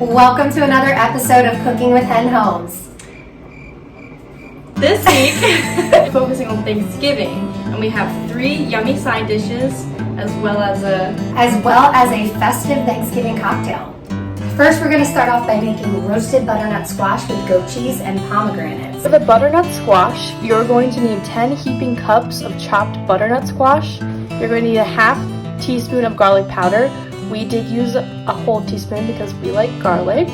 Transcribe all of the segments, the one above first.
Welcome to another episode of Cooking with Henn Homes. This week, we're focusing on Thanksgiving, and we have 3 yummy side dishes as well as a festive Thanksgiving cocktail. First, we're going to start off by making roasted butternut squash with goat cheese and pomegranates. For the butternut squash, you're going to need 10 heaping cups of chopped butternut squash. You're going to need a half teaspoon of garlic powder. We did use a whole teaspoon because we like garlic.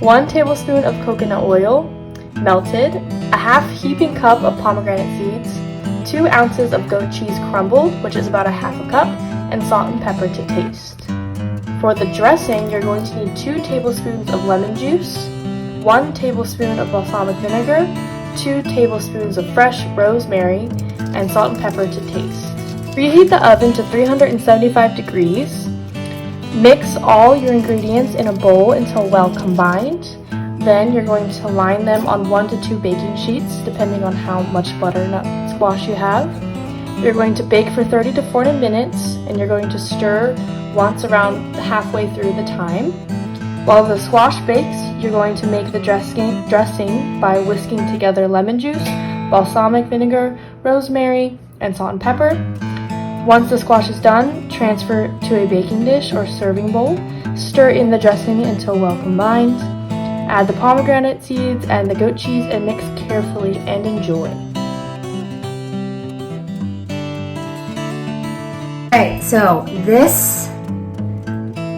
1 tablespoon of coconut oil, melted. A half heaping cup of pomegranate seeds. 2 ounces of goat cheese crumbled, which is about a half a cup, and salt and pepper to taste. For the dressing, you're going to need 2 tablespoons of lemon juice, 1 tablespoon of balsamic vinegar, 2 tablespoons of fresh rosemary, and salt and pepper to taste. Preheat the oven to 375 degrees. Mix all your ingredients in a bowl until well combined. Then you're going to line them on 1 to 2 baking sheets, depending on how much butternut squash you have. You're going to bake for 30 to 40 minutes, and you're going to stir once around halfway through the time. While the squash bakes, you're going to make the dressing by whisking together lemon juice, balsamic vinegar, rosemary, and salt and pepper. Once the squash is done, transfer to a baking dish or serving bowl. Stir in the dressing until well combined. Add the pomegranate seeds and the goat cheese and mix carefully and enjoy. Alright, so this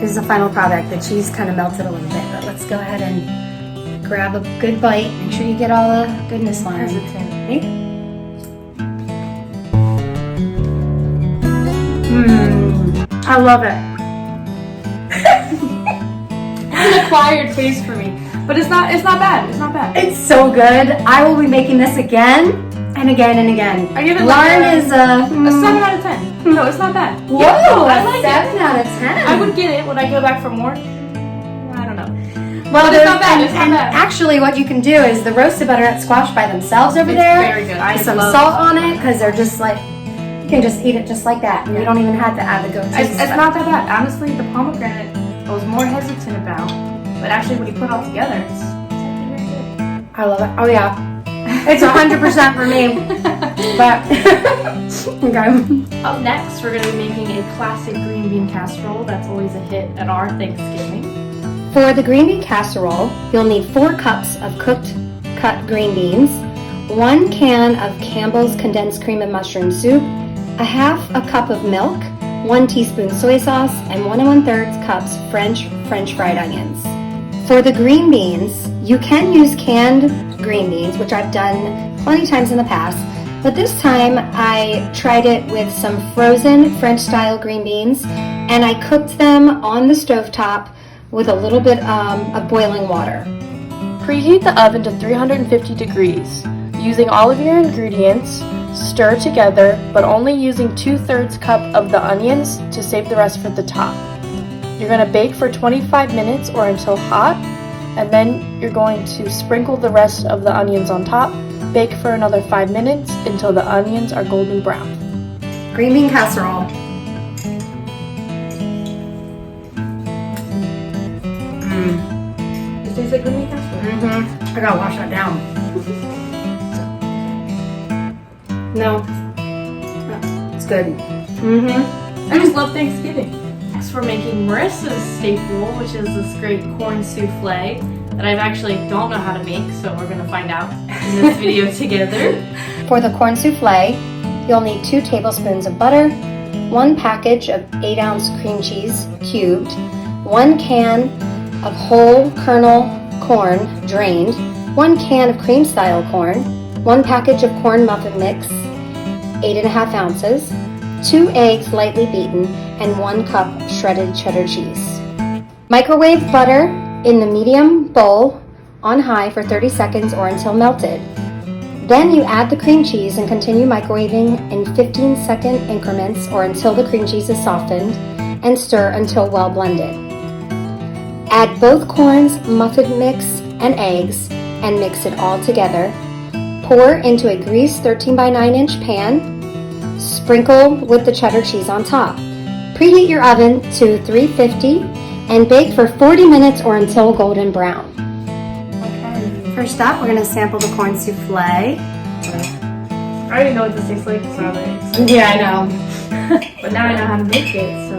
is the final product. The cheese kind of melted a little bit, but let's go ahead and grab a good bite. Make sure you get all the goodness on it. I love it. It's an acquired taste for me, but it's not bad. It's not bad. It's so good. I will be making this again and again and again. I give it Lauren is a 7 out of 10. No, it's not bad. Whoa, I like 7 out of 10. I would get it when I go back for more. I don't know. Well, but it's not bad. It's not bad. Actually, what you can do is the roasted butternut squash by themselves over there. Very good. I Some love salt on it because they're just like, you can just eat it just like that. And you don't even have to add the goat cheese. It's not that bad. Honestly, the pomegranate I was more hesitant about, but actually when you put it all together, it's actually very good. I love it. Oh yeah, it's 100% for me. But okay. Up next, we're going to be making a classic green bean casserole. That's always a hit at our Thanksgiving. For the green bean casserole, you'll need 4 cups of cooked cut green beans, 1 can of Campbell's condensed cream and mushroom soup, a half a cup of milk, 1 teaspoon soy sauce, and 1 1/3 cups French fried onions. For the green beans, you can use canned green beans, which I've done plenty times in the past, but this time I tried it with some frozen French-style green beans, and I cooked them on the stovetop with a little bit of boiling water. Preheat the oven to 350 degrees. Using all of your ingredients, stir together, but only using 2/3 cup of the onions to save the rest for the top. You're going to bake for 25 minutes or until hot, and then you're going to sprinkle the rest of the onions on top. Bake for another 5 minutes until the onions are golden brown. Green bean casserole. It tastes like green bean casserole. I gotta wash that down. No, it's good. I just love Thanksgiving. Next, we're making Marissa's staple, which is this great corn souffle that I actually don't know how to make, so we're going to find out in this video together. For the corn souffle, you'll need 2 tablespoons of butter, 1 package of 8-ounce cream cheese cubed, 1 can of whole kernel corn drained, 1 can of cream-style corn, 1 package of corn muffin mix, 8.5 ounces, 2 eggs lightly beaten, and 1 cup shredded cheddar cheese. Microwave butter in the medium bowl on high for 30 seconds or until melted. Then you add the cream cheese and continue microwaving in 15-second increments or until the cream cheese is softened, and stir until well blended. Add both corns, muffin mix, and eggs and mix it all together. Pour into a greased 13 by 9 inch pan. Sprinkle with the cheddar cheese on top. Preheat your oven to 350 and bake for 40 minutes or until golden brown. Okay. First up, we're going to sample the corn souffle. I already know what this tastes like, so I'm excited. Yeah, I know. But now I know how to make it, so.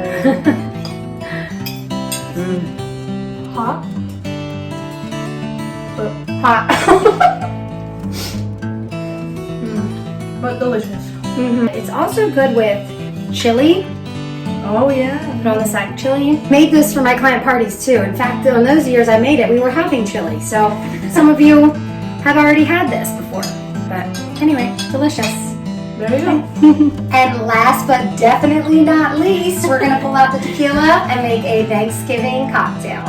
Hot? But Hot. but delicious. It's also good with chili. Oh yeah. Put on the side chili. Made this for my client parties too. In fact, on those years I made it, we were having chili. So some of you have already had this before. But anyway, delicious. There you go. And last but definitely not least, we're gonna pull out the tequila and make a Thanksgiving cocktail.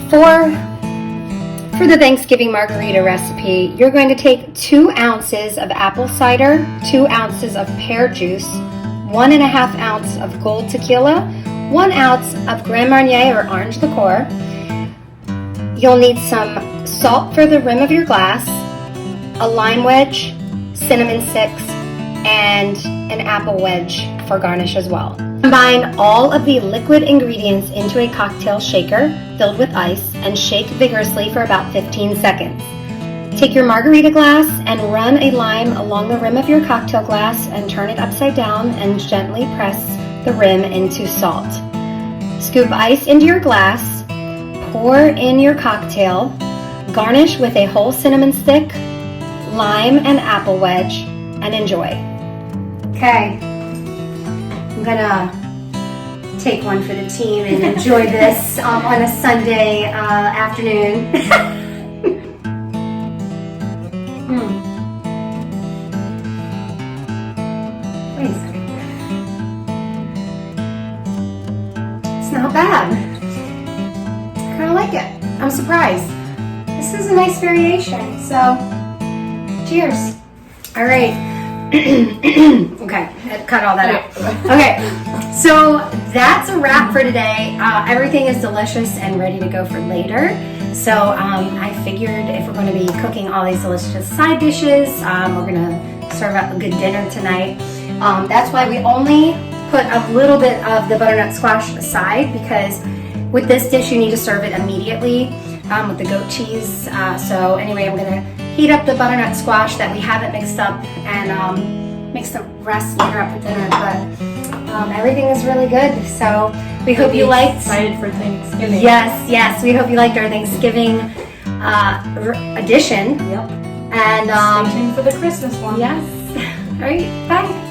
For the Thanksgiving margarita recipe, you're going to take 2 ounces of apple cider, 2 ounces of pear juice, 1.5 ounces of gold tequila, 1 ounce of Grand Marnier or orange liqueur. You'll need some salt for the rim of your glass, a lime wedge, cinnamon sticks, and an apple wedge for garnish as well. Combine all of the liquid ingredients into a cocktail shaker filled with ice and shake vigorously for about 15 seconds. Take your margarita glass and run a lime along the rim of your cocktail glass and turn it upside down and gently press the rim into salt. Scoop ice into your glass, pour in your cocktail, garnish with a whole cinnamon stick, lime and apple wedge, and enjoy. Okay, I'm gonna take one for the team and enjoy this on a Sunday afternoon. Wait a second. It's not bad. I kind of like it. I'm surprised. This is a nice variation, so cheers. All right. Okay, I cut all that out. Okay, so that's a wrap for today. Everything is delicious and ready to go for later. So I figured if we're going to be cooking all these delicious side dishes, we're going to serve up a good dinner tonight. That's why we only put a little bit of the butternut squash aside, because with this dish you need to serve it immediately with the goat cheese. So anyway, I'm going to heat up the butternut squash that we haven't mixed up and mix the rest later up for dinner. But everything is really good. So we hope you liked. Excited for Thanksgiving. Yes. We hope you liked our Thanksgiving edition. Yep. And stay tuned for the Christmas one. yes. All right. Bye.